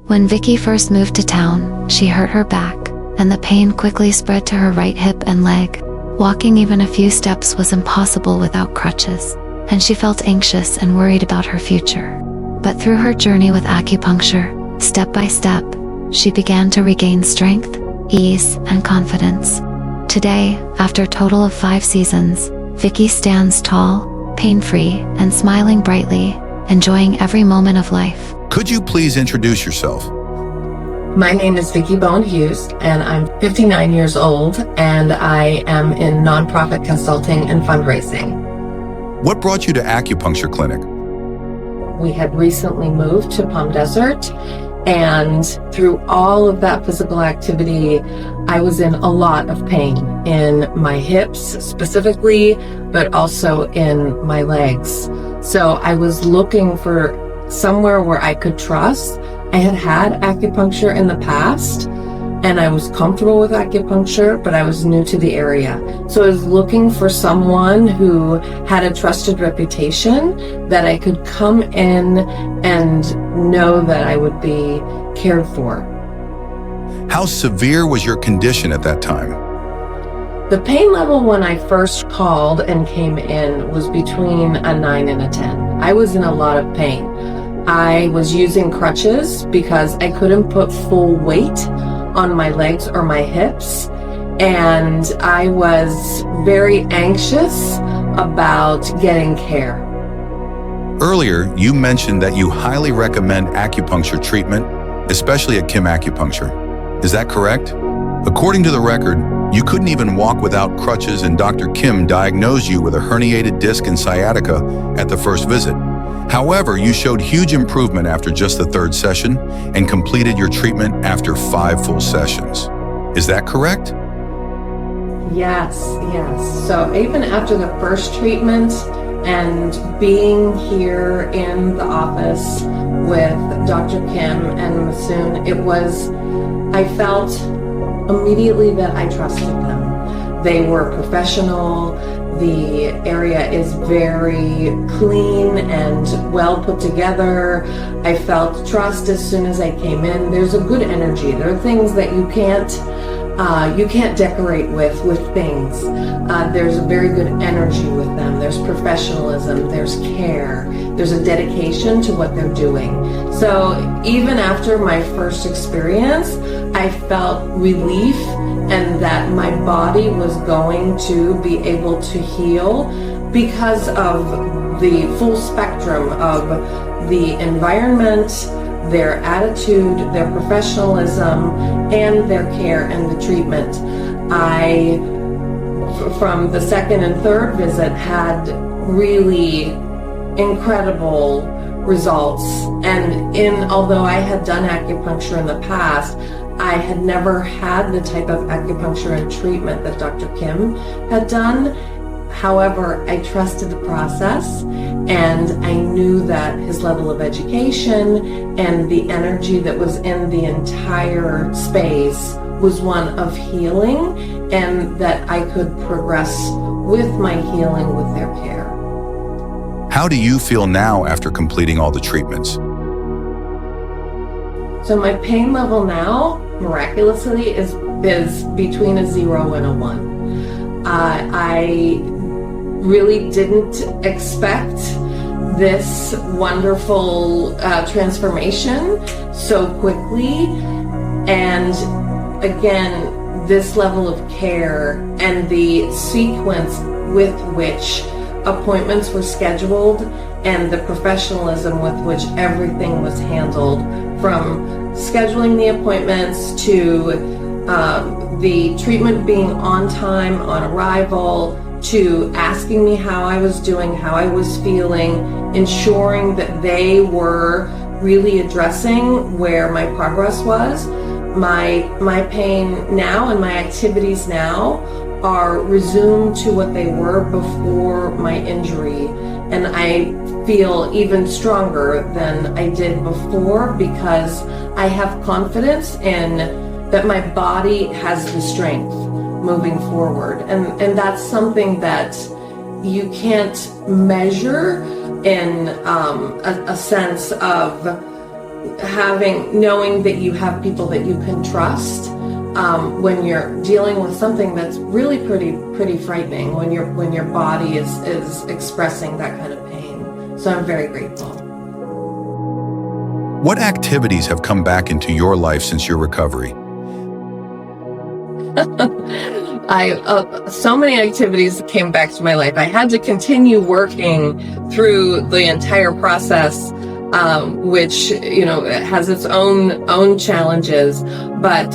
When Vicki first moved to town, she hurt her back, and the pain quickly spread to her right hip and leg. Walking even a few steps was impossible without crutches, and she felt anxious and worried about her future. But through her journey with acupuncture, step by step, she began to regain strength, ease, and confidence. Today, after a total of 5 seasons, Vicki stands tall, pain-free, and smiling brightly, enjoying every moment of life. Could you please introduce yourself? My name is Vicki Hughes, and I'm 59 years old, and I am in nonprofit consulting and fundraising. What brought you to acupuncture clinic? We had recently moved to Palm Desert, and through all of that physical activity, I was in a lot of pain in my hips specifically, but also in my legs. So I was looking for somewhere where I could trust. I had acupuncture in the past, and I was comfortable with acupuncture, but I was new to the area. So I was looking for someone who had a trusted reputation that I could come in and know that I would be cared for. How severe was your condition at that time? The pain level when I first called and came in was between a 9 and a 10. I was in a lot of pain. I was using crutches because I couldn't put full weight on my legs or my hips, and I was very anxious about getting care. Earlier, you mentioned that you highly recommend acupuncture treatment, especially at KimAcupuncture. Is that correct? According to the record, you couldn't even walk without crutches, and Dr. Kim diagnosed you with a herniated disc and sciatica at the first visit. However, you showed huge improvement after just the 3rd session and completed your treatment after 5 full sessions. Is that correct? Yes. So even after the first treatment and being here in the office with Dr. Kim and Masoon, I felt immediately that I trusted them. They were professional. The area is very clean and well put together. I felt trust as soon as I came in. There's a good energy. There are things that you can't decorate with things. There's a very good energy with them. There's professionalism, there's care, there's a dedication to what they're doing. So even after my first experience, I felt relief and that my body was going to be able to heal because of the full spectrum of the environment, their attitude, their professionalism, and their care and the treatment. I, from the 2nd and 3rd visit, had really incredible results. And although I had done acupuncture in the past, I had never had the type of acupuncture and treatment that Dr. Kim had done. However, I trusted the process, and I knew that his level of education and the energy that was in the entire space was one of healing, and that I could progress with my healing with their care. How do you feel now after completing all the treatments? So my pain level now, miraculously, is between a 0 and a 1. I really didn't expect this wonderful transformation so quickly. And again, this level of care and the sequence with which appointments were scheduled and the professionalism with which everything was handled, from scheduling the appointments to the treatment being on time, on arrival, to asking me how I was doing, how I was feeling, ensuring that they were really addressing where my progress was. My pain now and my activities now are resumed to what they were before my injury, and I feel even stronger than I did before because I have confidence in that my body has the strength moving forward, and that's something that you can't measure in a sense of knowing that you have people that you can trust when you're dealing with something that's really pretty frightening, when your body is expressing that kind of pain. So I'm very grateful. What activities have come back into your life since your recovery? So many activities came back to my life. I had to continue working through the entire process, which, has its own challenges, but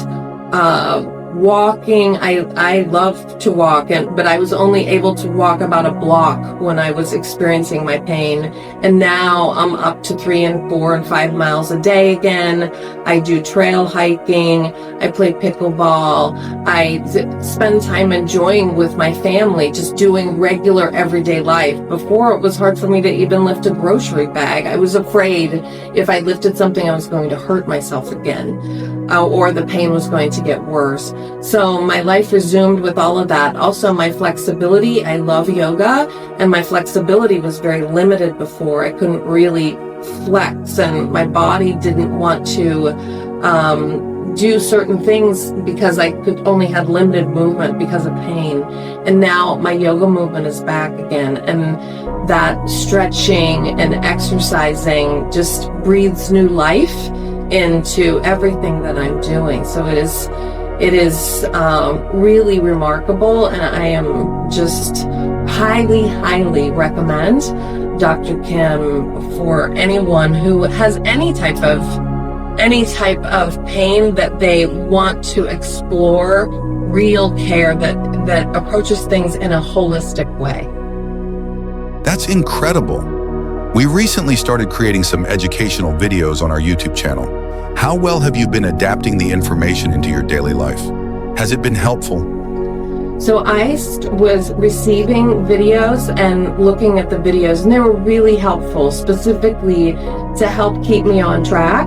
walking, I love to walk, but I was only able to walk about a block when I was experiencing my pain, and now I'm up to 3 and 4 and 5 miles a day again. I do trail hiking, I play pickleball, I spend time enjoying with my family, just doing regular everyday life. Before, it was hard for me to even lift a grocery bag. I was afraid if I lifted something I was going to hurt myself again, or the pain was going to get worse. So my life resumed with all of that. Also, my flexibility, I love yoga, and my flexibility was very limited before. I couldn't really flex, and my body didn't want to do certain things because I could only have limited movement because of pain. And now my yoga movement is back again, and that stretching and exercising just breathes new life into everything that I'm doing. So it is really remarkable, and I am just highly recommend Dr. Kim for anyone who has any type of pain that they want to explore real care that approaches things in a holistic way. That's incredible. We recently started creating some educational videos on our YouTube channel. How well have you been adapting the information into your daily life? Has it been helpful? So I was receiving videos and looking at the videos, and they were really helpful, specifically to help keep me on track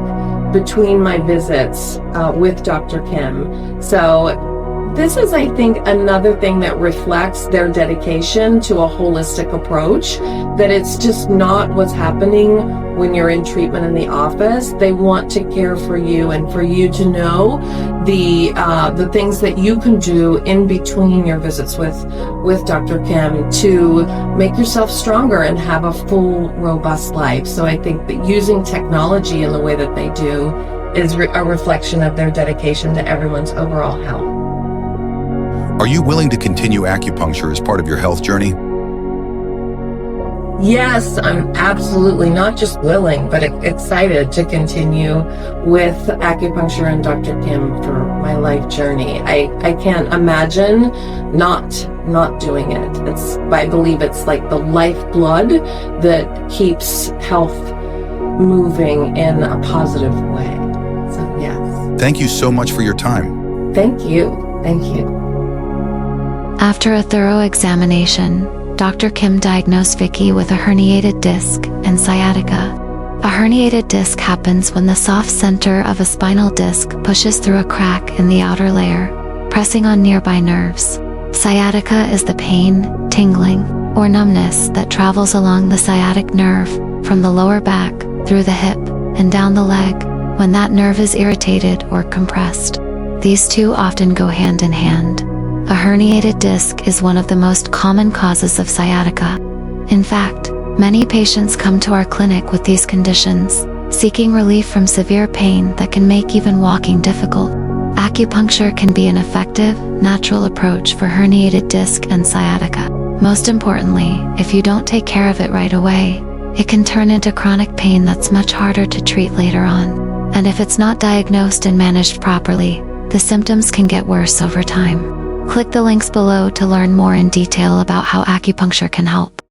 between my visits with Dr. Kim. So this is, I think, another thing that reflects their dedication to a holistic approach, that it's just not what's happening when you're in treatment in the office. They want to care for you, and for you to know the things that you can do in between your visits with Dr. Kim to make yourself stronger and have a full, robust life. So I think that using technology in the way that they do is a reflection of their dedication to everyone's overall health. Are you willing to continue acupuncture as part of your health journey? Yes, I'm absolutely not just willing, but excited to continue with acupuncture and Dr. Kim for my life journey. I can't imagine not doing it. I believe it's like the lifeblood that keeps health moving in a positive way. So yes. Thank you so much for your time. Thank you. Thank you. After a thorough examination, Dr. Kim diagnosed Vicki with a herniated disc and sciatica. A herniated disc happens when the soft center of a spinal disc pushes through a crack in the outer layer, pressing on nearby nerves. Sciatica is the pain, tingling, or numbness that travels along the sciatic nerve from the lower back through the hip and down the leg when that nerve is irritated or compressed. These two often go hand in hand. A herniated disc is one of the most common causes of sciatica. In fact, many patients come to our clinic with these conditions, seeking relief from severe pain that can make even walking difficult. Acupuncture can be an effective, natural approach for herniated disc and sciatica. Most importantly, if you don't take care of it right away, it can turn into chronic pain that's much harder to treat later on. And if it's not diagnosed and managed properly, the symptoms can get worse over time. Click the links below to learn more in detail about how acupuncture can help.